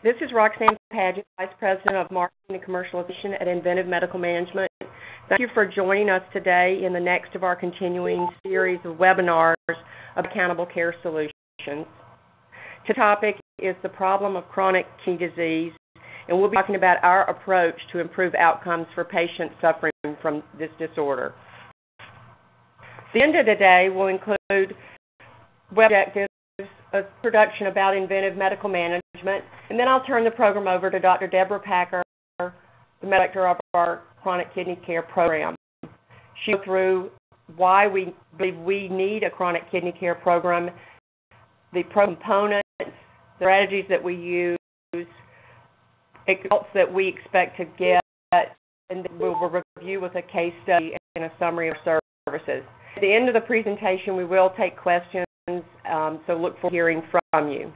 This is Roxanne Padgett, Vice President of Marketing and Commercialization at Inventive Medical Management. Thank you for joining us today in the next of our continuing series of webinars of accountable care solutions. The topic is the problem of chronic kidney disease, and we'll be talking about our approach to improve outcomes for patients suffering from this disorder. The agenda today will include web objectives, a introduction about Inventive Medical Management, and then I'll turn the program over to Dr. Deborah Packer, the director of our Chronic Kidney Care Program. She'll go through why we believe we need a chronic kidney care program, the components, the strategies that we use, results that we expect to get, and we'll review with a case study and a summary of services. At the end of the presentation, we will take questions, so look forward to hearing from you.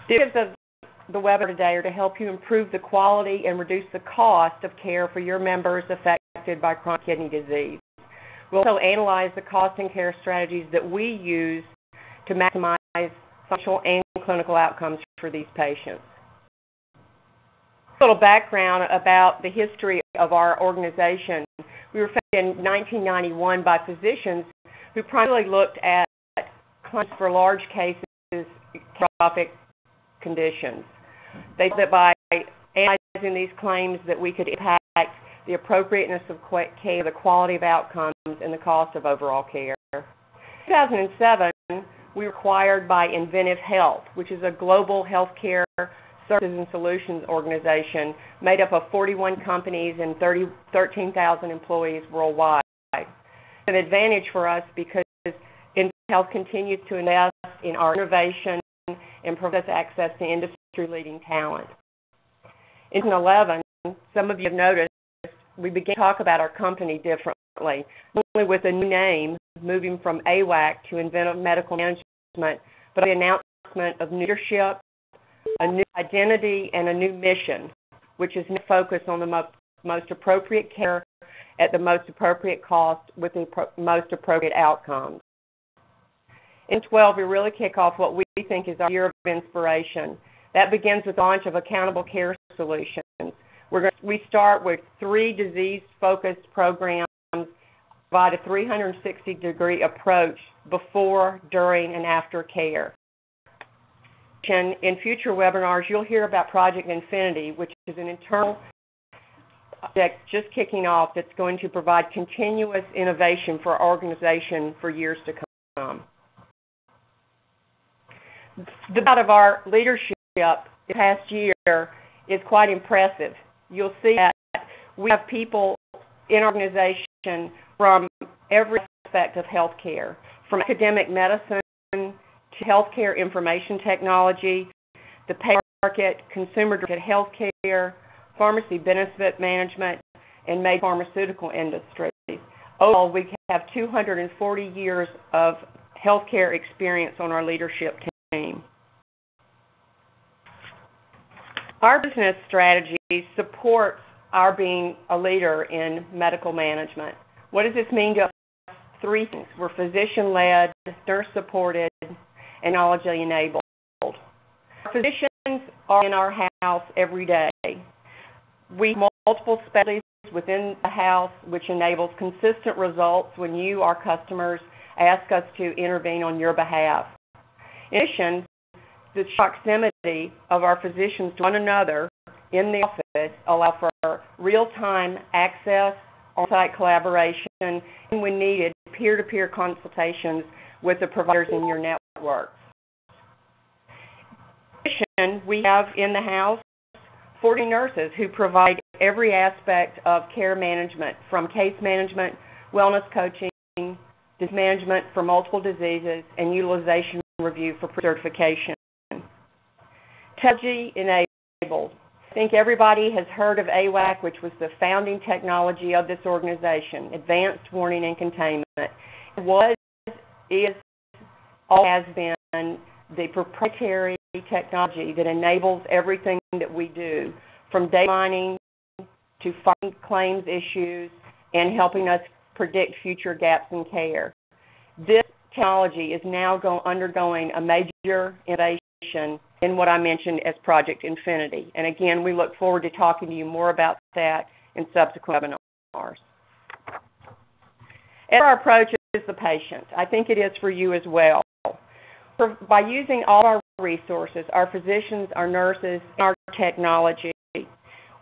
The objectives of the webinar today are to help you improve the quality and reduce the cost of care for your members affected by chronic kidney disease. We'll also analyze the cost and care strategies that we use to maximize financial and clinical outcomes for these patients. A little background about the history of our organization. We were founded in 1991 by physicians who primarily looked at claims for large cases, catastrophic conditions. They said that by analyzing these claims that we could impact the appropriateness of care, the quality of outcomes, and the cost of overall care. In 2007, we were acquired by Inventive Health, which is a global healthcare services and solutions organization made up of 41 companies and 13,000 employees worldwide. It's an advantage for us because Inventive Health continues to invest in our innovation and provide us access to industry-leading talent. In 2011, some of you have noticed we began to talk about our company differently, not only with a new name, moving from AWAC to Inventive Medical Management, but the announcement of new leadership, a new identity, and a new mission, which is now focused on the most appropriate care at the most appropriate cost with the most appropriate outcomes. In 2012, we really kick off what we think is our year of inspiration. That begins with the launch of Accountable Care Solutions. We start with 3 disease-focused programs, provide a 360-degree approach before, during, and after care. In future webinars, you'll hear about Project Infinity, which is an internal project just kicking off that's going to provide continuous innovation for our organization for years to come. The amount of our leadership this past year is quite impressive. You'll see that we have people in our organization from every aspect of healthcare, from academic medicine to healthcare information technology, the pay market, consumer-directed healthcare, pharmacy benefit management, and major pharmaceutical industries. Overall, we have 240 years of healthcare experience on our leadership team. Our business strategy supports our being a leader in medical management. What does this mean to us? 3 things. We're physician-led, nurse-supported, and technology-enabled. Our physicians are in our house every day. We have multiple specialties within the house, which enables consistent results when you, our customers, ask us to intervene on your behalf. In addition, the proximity of our physicians to one another in the office allow for real-time access, on-site collaboration, and when needed, peer-to-peer consultations with the providers in your networks. In addition, we have in the house 40 nurses who provide every aspect of care management, from case management, wellness coaching, disease management for multiple diseases, and utilization review for certification. Technology-enabled. I think everybody has heard of AWAC, which was the founding technology of this organization, Advanced Warning and Containment. It was, is, always has been the proprietary technology that enables everything that we do, from data mining to finding claims issues and helping us predict future gaps in care. This technology is now undergoing a major innovation in what I mentioned as Project Infinity. And again, we look forward to talking to you more about that in subsequent webinars. And our approach is the patient. I think it is for you as well. By using all our resources, our physicians, our nurses, and our technology, we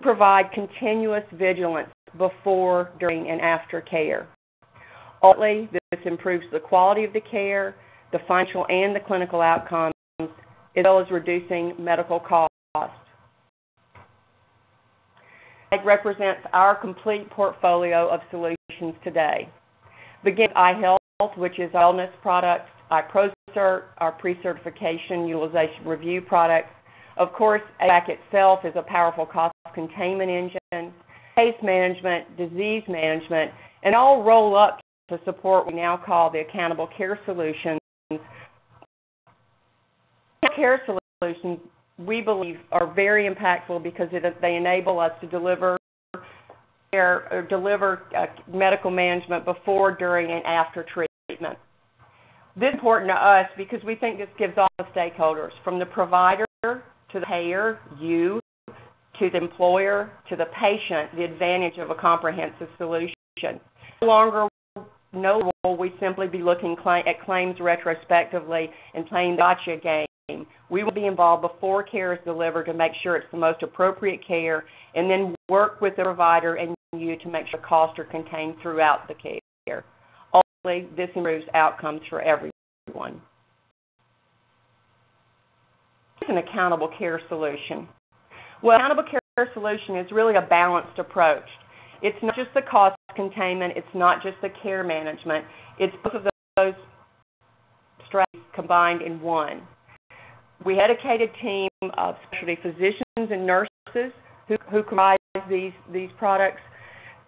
provide continuous vigilance before, during, and after care. Ultimately, this improves the quality of the care, the financial and the clinical outcomes, as well as reducing medical costs. It represents our complete portfolio of solutions today. Begin with iHealth, which is our wellness products, iProCert, our pre-certification utilization review products. Of course, ABAC itself is a powerful cost containment engine, case management, disease management, and all roll up to support what we now call the accountable care solutions. Care solutions, we believe, are very impactful because they enable us to deliver care or deliver medical management before, during, and after treatment. This is important to us because we think this gives all the stakeholders, from the provider to the payer, you, to the employer, to the patient, the advantage of a comprehensive solution. No longer will we simply be looking at claims retrospectively and playing the gotcha game. We will be involved before care is delivered to make sure it's the most appropriate care, and then work with the provider and you to make sure costs are contained throughout the care. Ultimately, this improves outcomes for everyone. It's an accountable care solution. Well, accountable care solution is really a balanced approach. It's not just the cost containment, it's not just the care management, it's both of those strategies combined in one. We have a dedicated team of specialty physicians and nurses who comprise these products,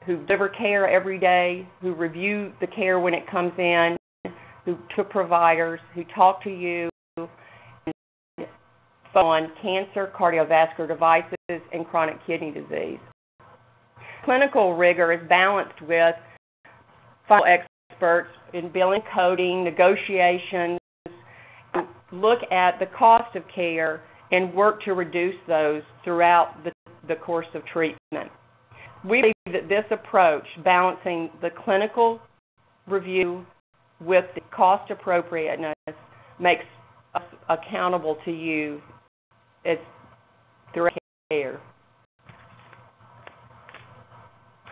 who deliver care every day, who review the care when it comes in, who to providers, who talk to you on cancer, cardiovascular devices, and chronic kidney disease. Clinical rigor is balanced with final experts in billing, coding, negotiations, look at the cost of care and work to reduce those throughout the course of treatment. We believe that this approach, balancing the clinical review with the cost appropriateness, makes us accountable to you as through care.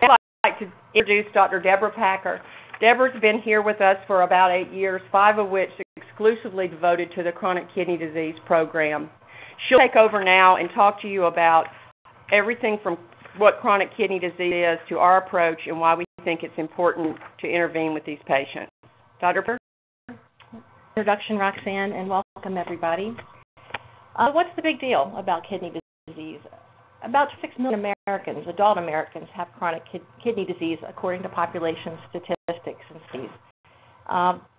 I'd like to introduce Dr. Deborah Packer. Deborah's been here with us for about 8 years, 5 of which exclusively devoted to the chronic kidney disease program. She'll take over now and talk to you about everything from what chronic kidney disease is to our approach and why we think it's important to intervene with these patients. Dr. Packer? Introduction, Roxanne, and welcome everybody. What's the big deal about kidney disease? About 6 million Americans, adult Americans, have chronic kidney disease according to population statistics and studies.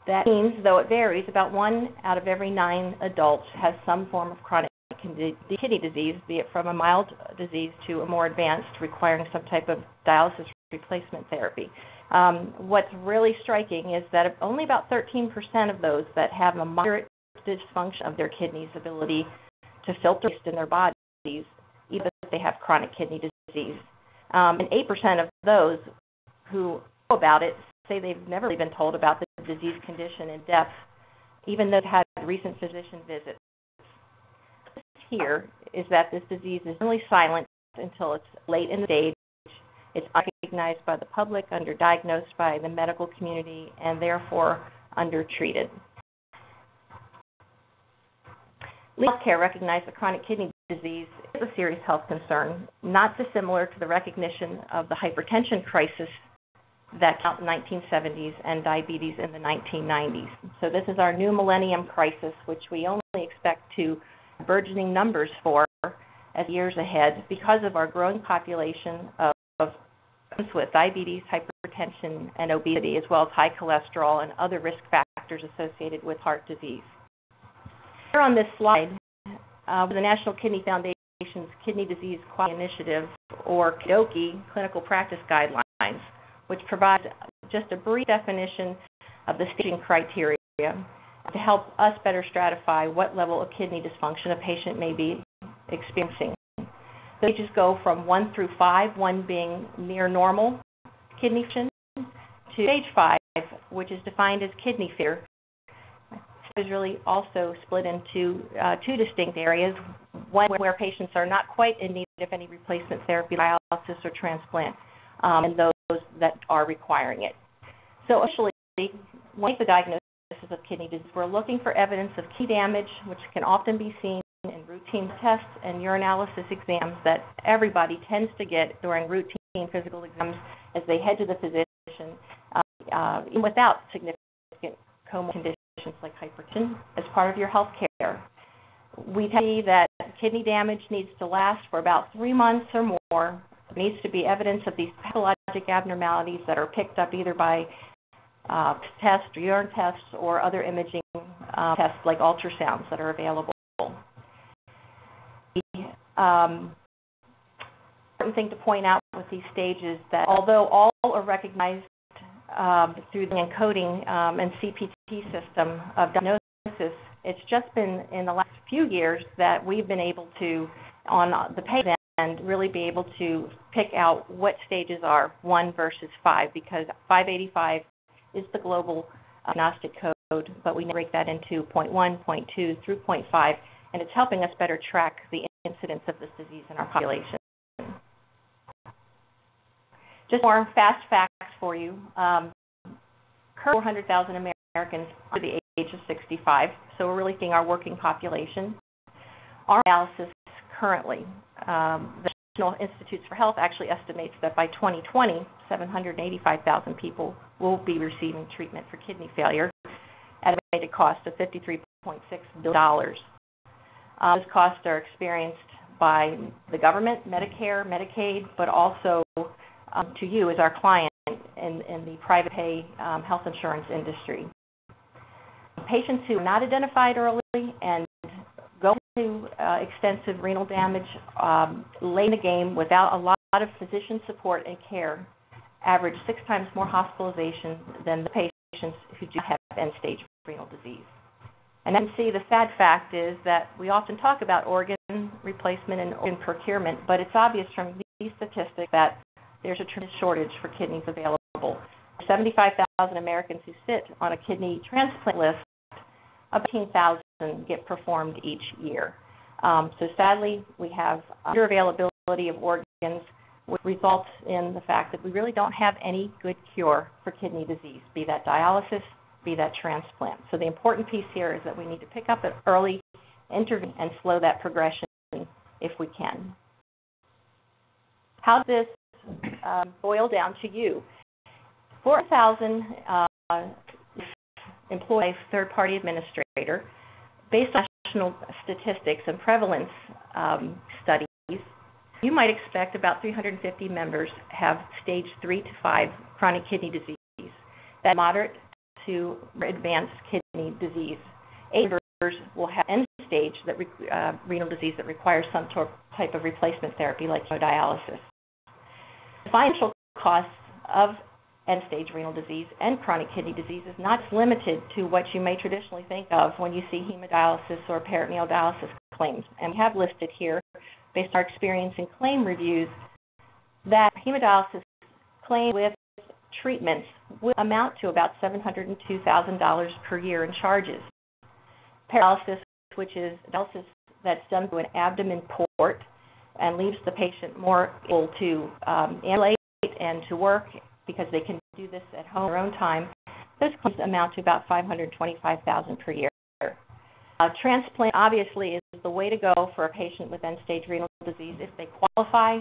That means, though it varies, about 1 out of every 9 adults has some form of chronic kidney disease, be it from a mild disease to a more advanced, requiring some type of dialysis replacement therapy. What's really striking is that only about 13% of those that have a moderate dysfunction of their kidneys' ability to filter waste in their bodies, even if they have chronic kidney disease. And 8% of those who know about it say they've never been told about the disease condition in depth, even though they've had recent physician visits. Here is that this disease is really silent until it's late in the stage. It's unrecognized by the public, underdiagnosed by the medical community, and therefore undertreated. Healthcare recognized that chronic kidney disease is a serious health concern, not dissimilar to the recognition of the hypertension crisis that came out in the 1970s and diabetes in the 1990s. So this is our new millennium crisis, which we only expect to burgeoning numbers for as years ahead because of our growing population of with diabetes, hypertension, and obesity, as well as high cholesterol and other risk factors associated with heart disease. Here on this slide, the National Kidney Foundation's Kidney Disease Quality Initiative, or KDOQI, Clinical Practice Guidelines, which provides just a brief definition of the staging criteria, to help us better stratify what level of kidney dysfunction a patient may be experiencing. The stages go from 1 through 5, 1 being near normal kidney function, to stage 5, which is defined as kidney failure. It is really also split into two distinct areas, one where patients are not quite in need of any replacement therapy, dialysis, or transplant, and those that are requiring it. So initially, when we make the diagnosis of kidney disease, we're looking for evidence of kidney damage, which can often be seen in routine tests and urinalysis exams that everybody tends to get during routine physical exams as they head to the physician, even without significant comorbid conditions like hypertension as part of your health care. We see that kidney damage needs to last for about 3 months or more. There needs to be evidence of these pathologic abnormalities that are picked up either by tests, or urine tests, or other imaging tests like ultrasounds that are available. Important thing to point out with these stages that although all are recognized through the encoding and CPT system of diagnosis, it's just been in the last few years that we've been able to, on the patient end, really be able to pick out what stages are 1 versus 5, because 585 is the global diagnostic code, but we break that into 0.1, 0.2 through 0.5, and it's helping us better track the incidence of this disease in our population. Just more fast facts for you. Currently, 400,000 Americans under the age of 65, so we're really seeing our working population. Our dialysis currently, the National Institutes for Health actually estimates that by 2020, 785,000 people will be receiving treatment for kidney failure at an estimated cost of $53.6 billion. Those costs are experienced by the government, Medicare, Medicaid, but also to you as our client in the private pay health insurance industry. Patients who are not identified early and go to extensive renal damage late in the game without a lot of physician support and care average 6 times more hospitalization than the patients who do have end-stage renal disease. And then see the sad fact is that we often talk about organ replacement and organ procurement, but it's obvious from these statistics that there's a tremendous shortage for kidneys available. 75,000 Americans who sit on a kidney transplant list, about 18,000 get performed each year. So sadly, we have underavailability of organs, which results in the fact that we really don't have any good cure for kidney disease, be that dialysis, be that transplant. So the important piece here is that we need to pick up an early intervene and slow that progression if we can. How does this boil down to you? 4,000 employee third-party administrator, based on national statistics and prevalence studies, you might expect about 350 members have stage 3 to 5 chronic kidney disease. That moderate to advanced kidney disease. 8 members will have end-stage renal disease that requires some type of replacement therapy like hemodialysis. The financial costs of end-stage renal disease and chronic kidney disease is not limited to what you may traditionally think of when you see hemodialysis or peritoneal dialysis claims. And we have listed here, based on our experience in claim reviews, that hemodialysis claims with treatments will amount to about $702,000 per year in charges. Peritoneal, which is dialysis that's done through an abdomen port and leaves the patient more able to ambulate and to work because they can do this at home in their own time, those claims amount to about $525,000 per year. Transplant obviously is the way to go for a patient with end-stage renal disease if they qualify.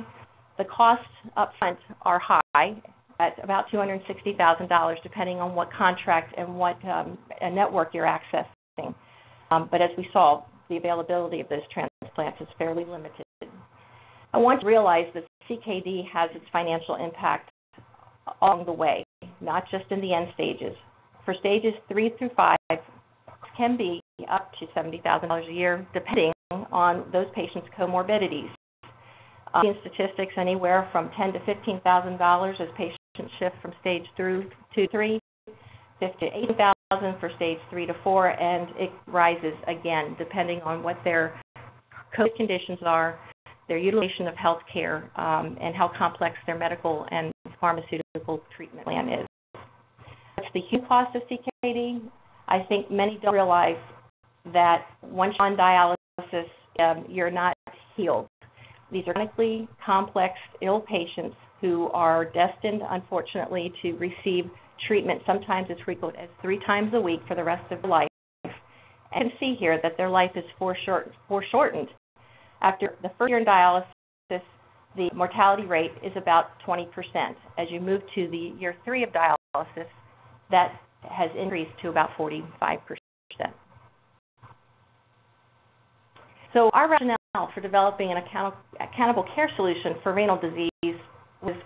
The costs up front are high at about $260,000 depending on what contract and what network you're accessing. But as we saw, the availability of those transplants is fairly limited. I want to realize that CKD has its financial impact along the way, not just in the end stages. For stages 3 through 5, can be up to $70,000 a year, depending on those patients' comorbidities. In statistics, anywhere from $10,000 to $15,000 as patients shift from stage 2 to 3. 50 to 80,000 for stage 3 to 4, and it rises again depending on what their COVID conditions are, their utilization of health care, and how complex their medical and pharmaceutical treatment plan is. What's the human cost of CKD? I think many don't realize that once you're on dialysis, you're not healed. These are chronically complex, ill patients who are destined, unfortunately, to receive treatment sometimes as frequent as 3 times a week for the rest of their life. And you can see here that their life is foreshortened. After the first year in dialysis, the mortality rate is about 20%. As you move to the year 3 of dialysis, that has increased to about 45%. So our rationale for developing an accountable care solution for renal disease was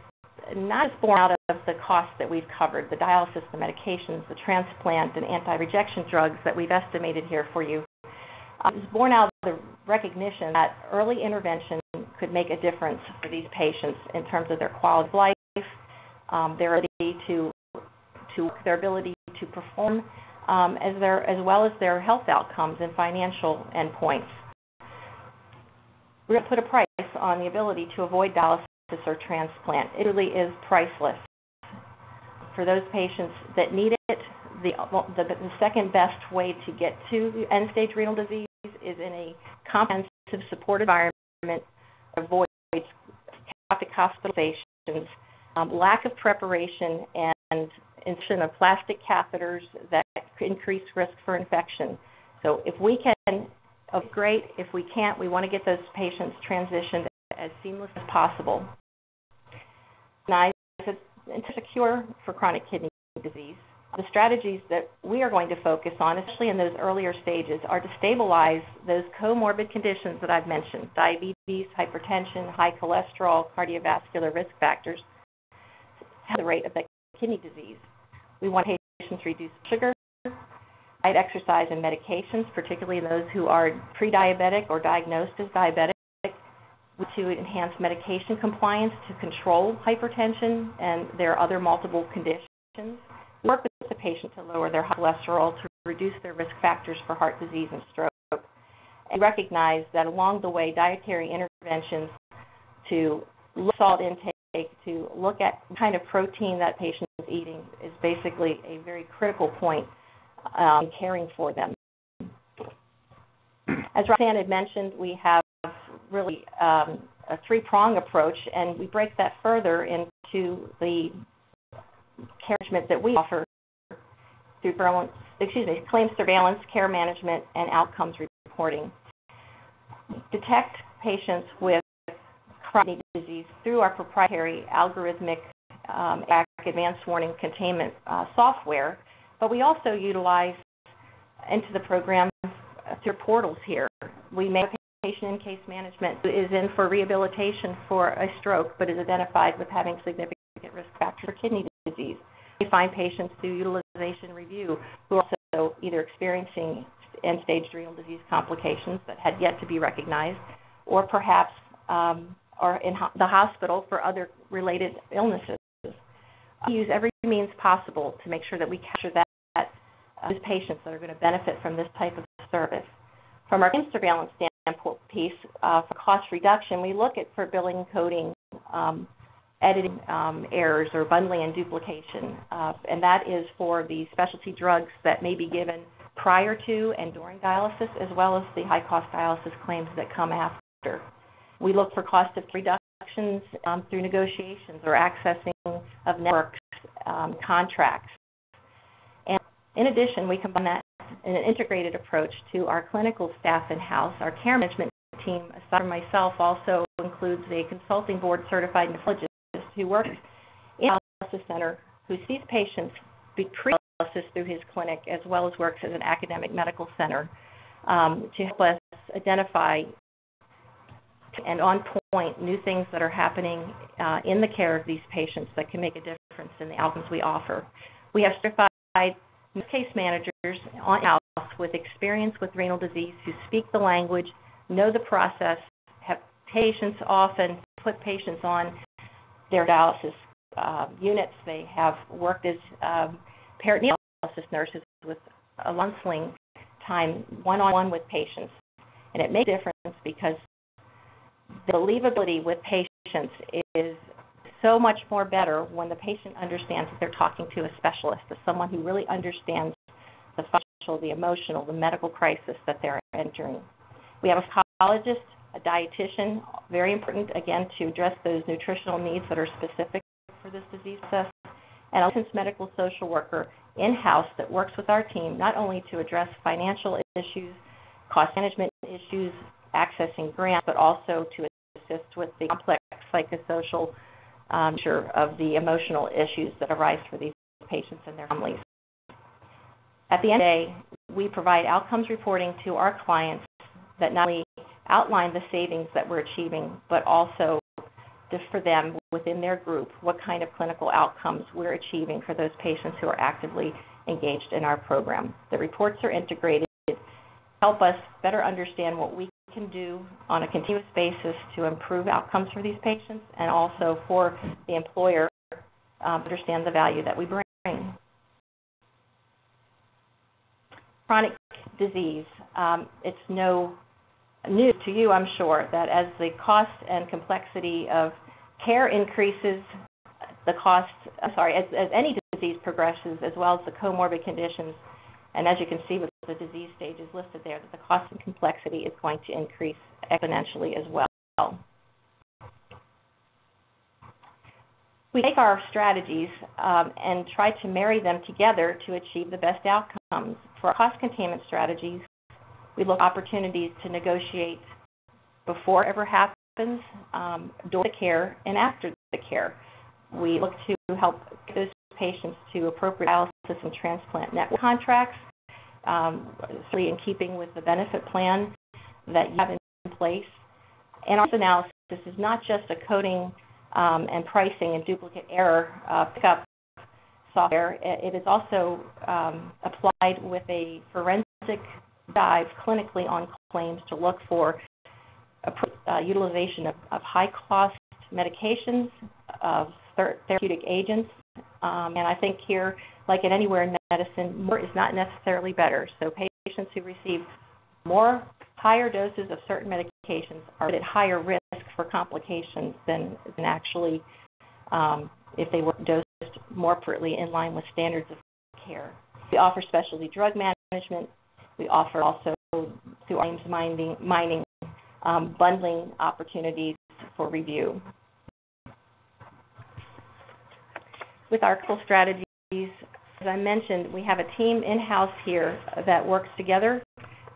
not just born out of the costs that we've covered, the dialysis, the medications, the transplant, and anti-rejection drugs that we've estimated here for you. It was born out of the recognition that early intervention could make a difference for these patients in terms of their quality of life, their ability to their ability to perform, as well as their health outcomes and financial endpoints. We're going to put a price on the ability to avoid dialysis or transplant. It really is priceless. For those patients that need it, the second best way to get to end-stage renal disease is in a comprehensive, supportive environment, avoid catastrophic hospitalizations, lack of preparation, and insertion of plastic catheters that increase risk for infection. So if we can, great. If we can't, we want to get those patients transitioned as seamless as possible. It's a cure for chronic kidney disease. The strategies that we are going to focus on, especially in those earlier stages, are to stabilize those comorbid conditions that I've mentioned: diabetes, hypertension, high cholesterol, cardiovascular risk factors, the rate of kidney disease. We want patients to reduce sugar, diet, exercise, and medications, particularly those who are pre-diabetic or diagnosed as diabetic, to enhance medication compliance to control hypertension and their other multiple conditions. We work with the patient to lower their cholesterol to reduce their risk factors for heart disease and stroke. And we recognize that along the way, dietary interventions to look at salt intake, to look at the kind of protein that patient is eating is basically a very critical point in caring for them. As Roxanne had mentioned, we have really a 3-prong approach, and we break that further into the care management that we offer through claims surveillance, care management, and outcomes reporting. Detect patients with chronic disease through our proprietary algorithmic advanced warning containment software, but we also utilize into the program through portals here. We make patient in case management who is in for rehabilitation for a stroke but is identified with having significant risk factors for kidney disease. We find patients through utilization review who are also either experiencing end-stage renal disease complications that had yet to be recognized, or perhaps are in the hospital for other related illnesses. We use every means possible to make sure that we capture those patients that are going to benefit from this type of service. From our claims surveillance standpoint piece, for cost reduction, we look at for billing, coding, editing errors or bundling and duplication, and that is for the specialty drugs that may be given prior to and during dialysis, as well as the high-cost dialysis claims that come after. We look for cost of reductions through negotiations or accessing of networks, contracts. And in addition, we combine that in an integrated approach to our clinical staff in-house. Our care management team, aside from myself, also includes a consulting board-certified nephrologist who works in a dialysis center, who sees patients pre-dialysis through his clinic, as well as works as an academic medical center to help us identify and on point new things that are happening in the care of these patients that can make a difference in the outcomes we offer. We have certified case managers on-house with experience with renal disease who speak the language, know the process, have patients often put patients on their dialysis units. They have worked as peritoneal nurses with a counseling time one-on-one with patients. And it makes a difference because the believability with patients is so much more better when the patient understands that they're talking to a specialist, to someone who really understands the financial, the emotional, the medical crisis that they're entering. We have a psychologist, a dietitian, very important, again, to address those nutritional needs that are specific for this disease process, and a licensed medical social worker in-house that works with our team not only to address financial issues, cost management issues, accessing grants, but also to assist with the complex psychosocial nature of the emotional issues that arise for these patients and their families. At the end of the day, we provide outcomes reporting to our clients that not only outline the savings that we're achieving, but also for them within their group what kind of clinical outcomes we're achieving for those patients who are actively engaged in our program. The reports are integrated to help us better understand what we can do on a continuous basis to improve outcomes for these patients, and also for the employer to understand the value that we bring. Chronic disease. It's no news to you, I'm sure, that as the cost and complexity of care increases, as any disease progresses, as well as the comorbid conditions, and as you can see with the disease stages listed there, that the cost and complexity is going to increase exponentially as well. We take our strategies and try to marry them together to achieve the best outcomes. For our cost containment strategies, we look at opportunities to negotiate before it ever happens, during the care, and after the care. We look to help those patients to appropriate dialysis and transplant network contracts, in keeping with the benefit plan that you have in place. And our analysis is not just a coding and pricing and duplicate error pickup software. It is also applied with a forensic dive clinically on claims to look for utilization of high-cost medications, of therapeutic agents, and I think here, like in anywhere in medicine, more is not necessarily better. So patients who receive higher doses of certain medications are at higher risk for complications than actually if they were dosed more appropriately in line with standards of care. We offer specialty drug management. We offer also, through our claims mining, bundling opportunities for review. With our clinical strategies, as I mentioned, we have a team in-house here that works together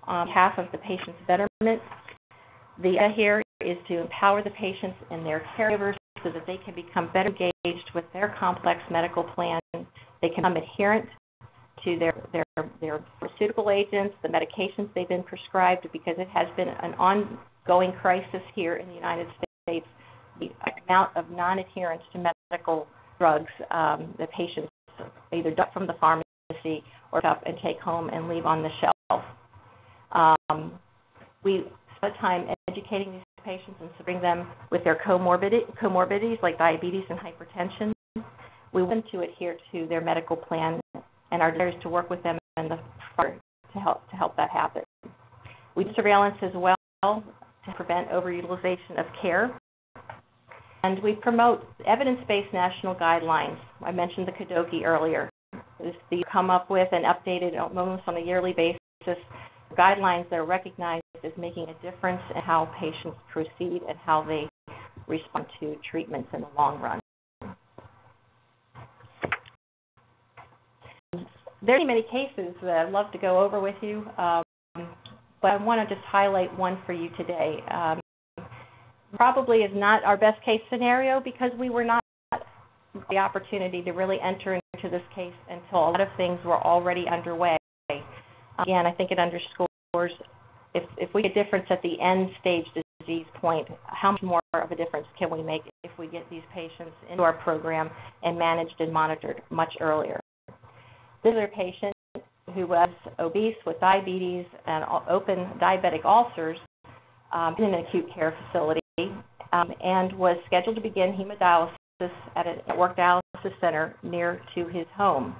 on behalf of the patient's betterment. The idea here is to empower the patients and their caregivers so that they can become better engaged with their complex medical plan. They can become adherent to their pharmaceutical agents, the medications they've been prescribed, because it has been an ongoing crisis here in the United States. The amount of non-adherence to medical drugs that patients either dump from the pharmacy or pick up and take home and leave on the shelf. We spend time educating these patients and supporting them with their comorbidities like diabetes and hypertension. We want them to adhere to their medical plan, and our desire is to work with them in the front to help that happen. We do surveillance as well to prevent overutilization of care. And we promote evidence-based national guidelines. I mentioned the KDOQI earlier. These come up with and updated almost on a yearly basis guidelines that are recognized as making a difference in how patients proceed and how they respond to treatments in the long run. There are many cases that I'd love to go over with you, but I want to just highlight one for you today. Probably is not our best case scenario because we were not the opportunity to really enter into this case until a lot of things were already underway. Again, I think it underscores if we get a difference at the end stage disease point, how much more of a difference can we make if we get these patients into our program and managed and monitored much earlier. This is a patient who was obese with diabetes and open diabetic ulcers in an acute care facility and was scheduled to begin hemodialysis at a network dialysis center near to his home.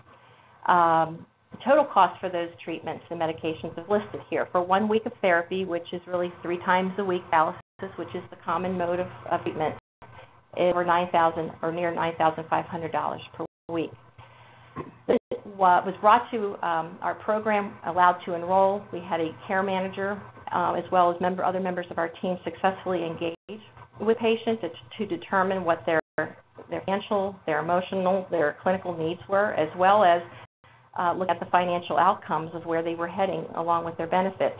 The total cost for those treatments and medications is listed here. For 1 week of therapy, which is really 3 times a week dialysis, which is the common mode of treatment, is over $9,000 or near $9,500 per week. This was brought to our program, allowed to enroll. We had a care manager as well as other members of our team successfully engage with patients to determine what their financial, their emotional, their clinical needs were, as well as look at the financial outcomes of where they were heading along with their benefits.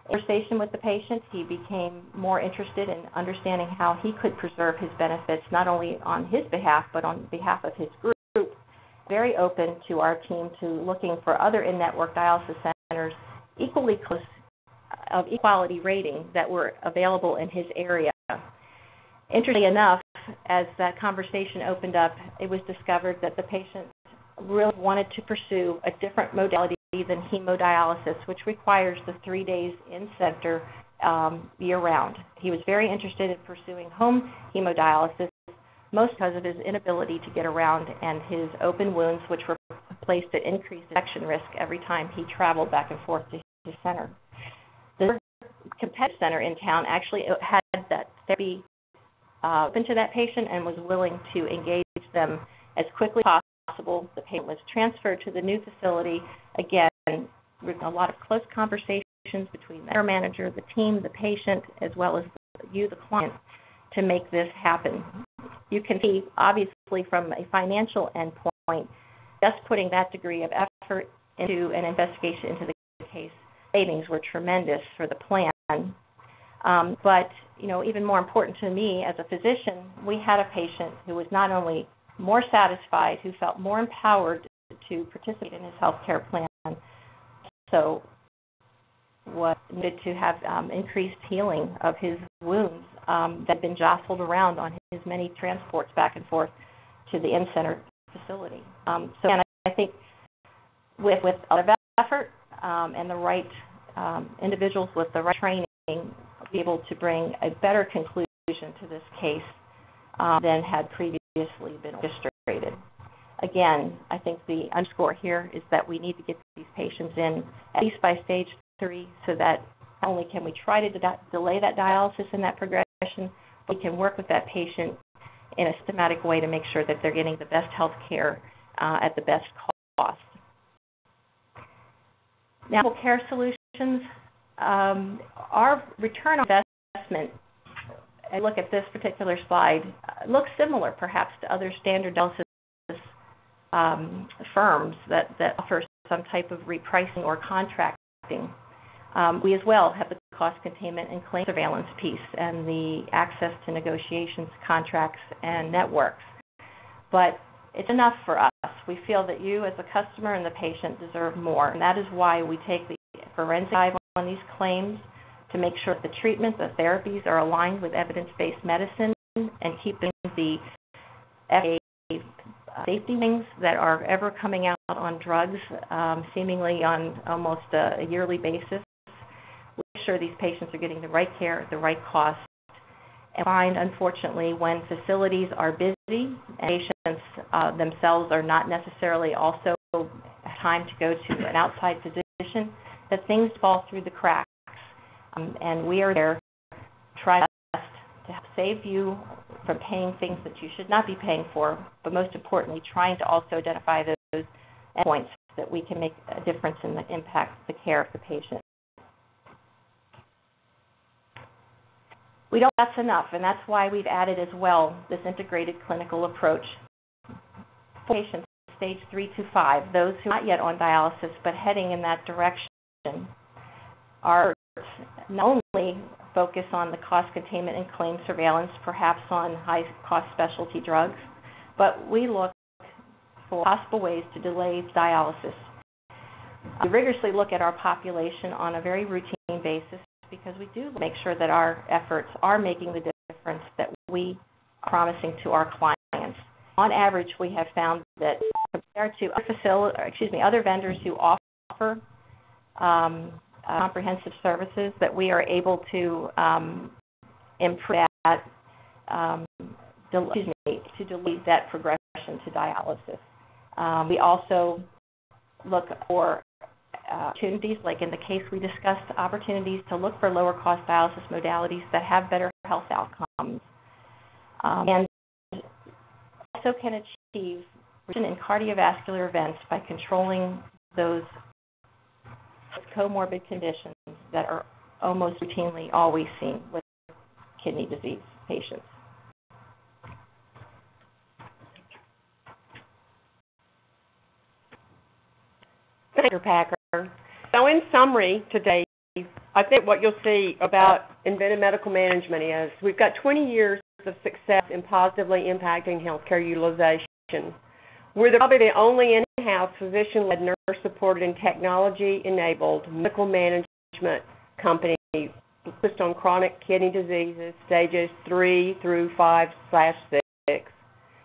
In conversation with the patient, he became more interested in understanding how he could preserve his benefits, not only on his behalf, but on behalf of his group. Very open to our team to looking for other in-network dialysis centers equally close of equality rating that were available in his area. Interestingly enough, as that conversation opened up, it was discovered that the patient really wanted to pursue a different modality than hemodialysis, which requires the 3 days in-center year-round. He was very interested in pursuing home hemodialysis, most because of his inability to get around and his open wounds, which were placed at increased infection risk every time he traveled back and forth to his center. The competitive center in town actually had that therapy open to that patient and was willing to engage them as quickly as possible. The patient was transferred to the new facility, again, with a lot of close conversations between the care manager, the team, the patient, as well as you, the client, to make this happen. You can see, obviously, from a financial endpoint, just putting that degree of effort into an investigation into the case, savings were tremendous for the plan. But, even more important to me as a physician, we had a patient who was not only more satisfied, who felt more empowered to participate in his health care plan, so was needed to have increased healing of his wounds that had been jostled around on his many transports back and forth to the in-center facility. So again, I think with a lot of effort and the right individuals with the right training, we'll be able to bring a better conclusion to this case than had previously been orchestrated. Again, I think the underscore here is that we need to get these patients in at least by stage 3 so that not only can we try to delay that dialysis and that progression, but we can work with that patient in a systematic way to make sure that they're getting the best health care at the best cost. Now, care solutions, our return on investment, and look at this particular slide, looks similar perhaps to other standard dialysis firms that offer some type of repricing or contracting. We as well have the cost containment and claim surveillance piece and the access to negotiations, contracts, and networks. But it's enough for us. We feel that you as a customer and the patient deserve more, and that is why we take the forensic dive on these claims to make sure that the treatment, the therapies are aligned with evidence-based medicine and keeping the FDA safety things that are ever coming out on drugs, seemingly on almost a yearly basis. We make sure these patients are getting the right care at the right cost. And find, unfortunately, when facilities are busy and patients themselves are not necessarily also have time to go to an outside physician, that things fall through the cracks. And we are there trying our best to save you from paying things that you should not be paying for, but most importantly, trying to also identify those endpoints that we can make a difference in the impact the care of the patient. We don't think that's enough, and that's why we've added as well this integrated clinical approach for patients stage 3 to 5, those who are not yet on dialysis but heading in that direction. Our not only focus on the cost containment and claim surveillance, perhaps on high-cost specialty drugs, but we look for possible ways to delay dialysis. We rigorously look at our population on a very routine basis because we do make sure that our efforts are making the difference that we are promising to our clients. On average, we have found that compared to other vendors who offer comprehensive services, that we are able to improve that, to delay that progression to dialysis. We also look for opportunities, like in the case we discussed, opportunities to look for lower cost dialysis modalities that have better health outcomes. And also can achieve reduction in cardiovascular events by controlling those comorbid conditions that are almost routinely always seen with kidney disease patients. Thank you, Dr. Packer. So in summary today, I think what you'll see about Inventive Medical Management is we've got 20 years of success in positively impacting healthcare utilization. We're probably the only in-house physician-led, nurse-supported, and technology-enabled medical management company focused on chronic kidney diseases, stages 3 through 5/6.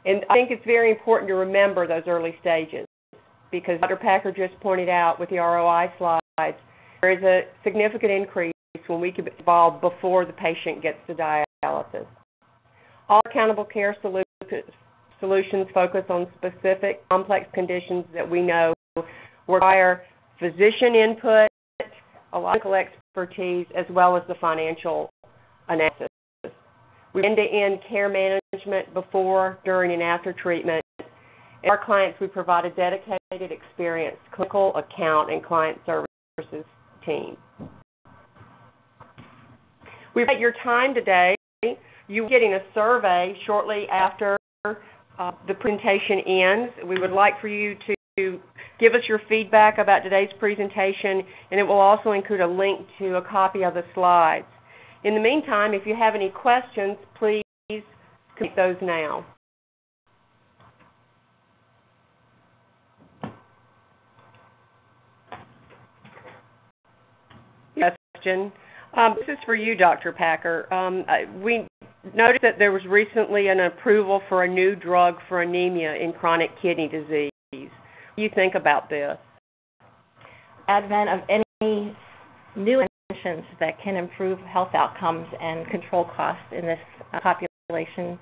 And I think it's very important to remember those early stages, because Dr. Packer just pointed out with the ROI slides, there is a significant increase when we can be involved before the patient gets to dialysis. All accountable care solutions focus on specific complex conditions that we know require physician input, a lot of clinical expertise, as well as the financial analysis. We end-to-end care management before, during, and after treatment. And our clients, we provide a dedicated, experienced clinical, account, and client services team. We appreciate your time today. You're getting a survey shortly after the presentation ends. We would like for you to give us your feedback about today's presentation, and it will also include a link to a copy of the slides. In the meantime, if you have any questions, please complete those now. Question. This is for you, Dr. Packer. We noticed that there was recently an approval for a new drug for anemia in chronic kidney disease. What do you think about this? Advent of any new inventions that can improve health outcomes and control costs in this population,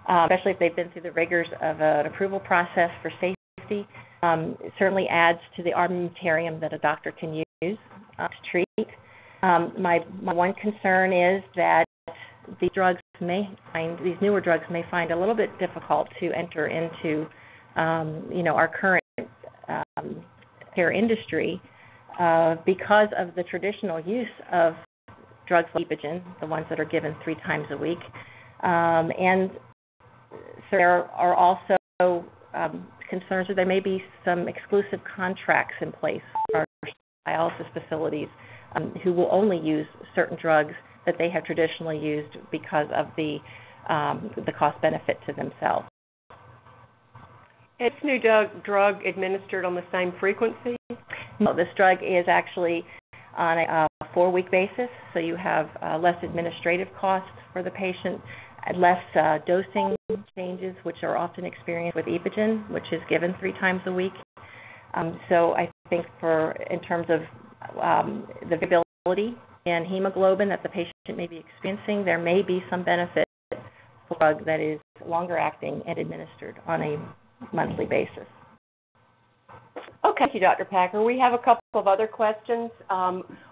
especially if they've been through the rigors of an approval process for safety, it certainly adds to the armamentarium that a doctor can use to treat. My one concern is that these newer drugs may find a little bit difficult to enter into, our current care industry because of the traditional use of drugs like Epogen, the ones that are given 3 times a week, and so there are also concerns that there may be some exclusive contracts in place for dialysis facilities who will only use certain drugs that they have traditionally used because of the cost benefit to themselves. Is this new drug administered on the same frequency? No, this drug is actually on a 4-week basis, so you have less administrative costs for the patient, less dosing changes, which are often experienced with Epogen, which is given 3 times a week. So I think in terms of the variability in hemoglobin that the patient may be experiencing, there may be some benefit for a drug that is longer acting and administered on a monthly basis. Okay, thank you, Dr. Packer. We have a couple of other questions.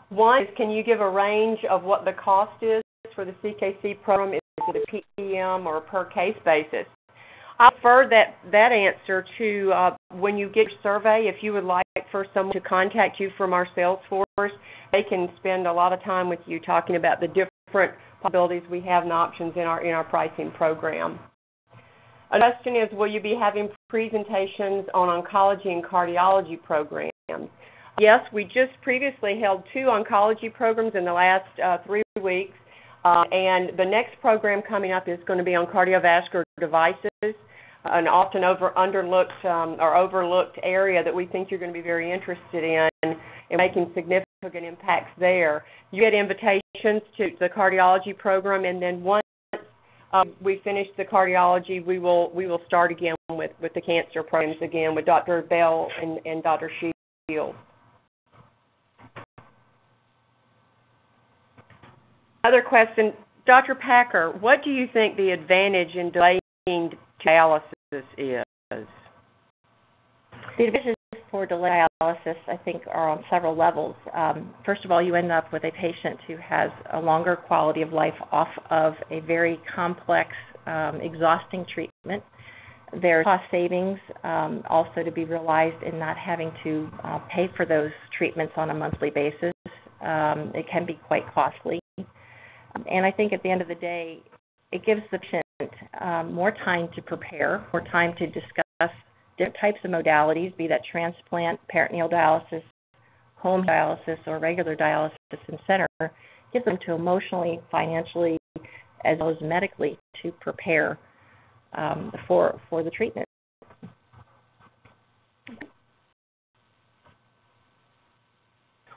One is, can you give a range of what the cost is for the CKC program? Is it a PPM or a per case basis? I prefer that answer to when you get your survey. If you would like for someone to contact you from our sales force, they can spend a lot of time with you talking about the different possibilities we have and options in our pricing program. A question is, will you be having presentations on oncology and cardiology programs? Yes, we just previously held 2 oncology programs in the last 3 weeks, and the next program coming up is going to be on cardiovascular devices, an often overlooked area that we think you're going to be very interested in making significant impacts there. You get invitations to the cardiology program, and then once we finish the cardiology, we will start again with the cancer programs again with Dr. Bell and Dr. Shields. Another question, Dr. Packer, what do you think the advantage in delaying dialysis is? The advantage for delayed dialysis, I think, are on several levels. First of all, you end up with a patient who has a longer quality of life off of a very complex, exhausting treatment. There's cost savings also to be realized in not having to pay for those treatments on a monthly basis. It can be quite costly. And I think at the end of the day, it gives the patient more time to prepare, more time to discuss different types of modalities, be that transplant, peritoneal dialysis, home dialysis, or regular dialysis in center. Gives them to emotionally, financially, as well as medically to prepare for the treatment.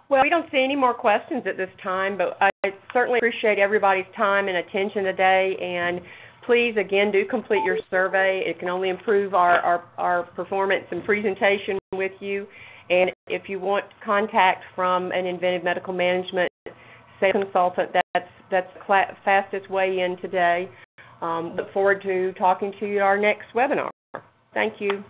Well, we don't see any more questions at this time, but I certainly appreciate everybody's time and attention today. And please, again, do complete your survey. It can only improve our performance and presentation with you. And if you want contact from an Inventive Medical Management sales consultant, that's the fastest way in today. Look forward to talking to you at our next webinar. Thank you.